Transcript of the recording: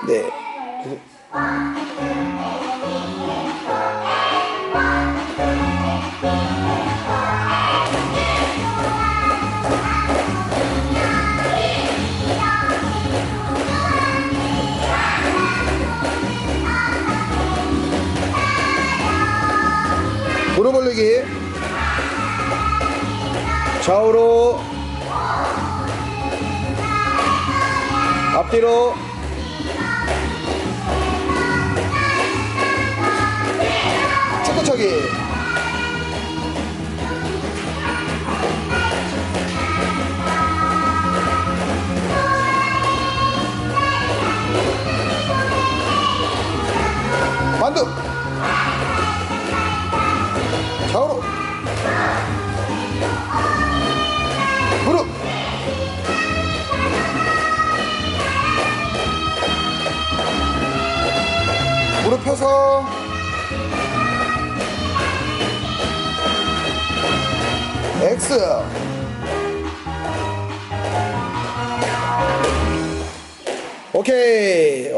네. 무릎 올리기. 좌우로, 앞뒤로, 축구차기. 반두. 좌우로, 무릎, 무릎 펴서 X. 오케이.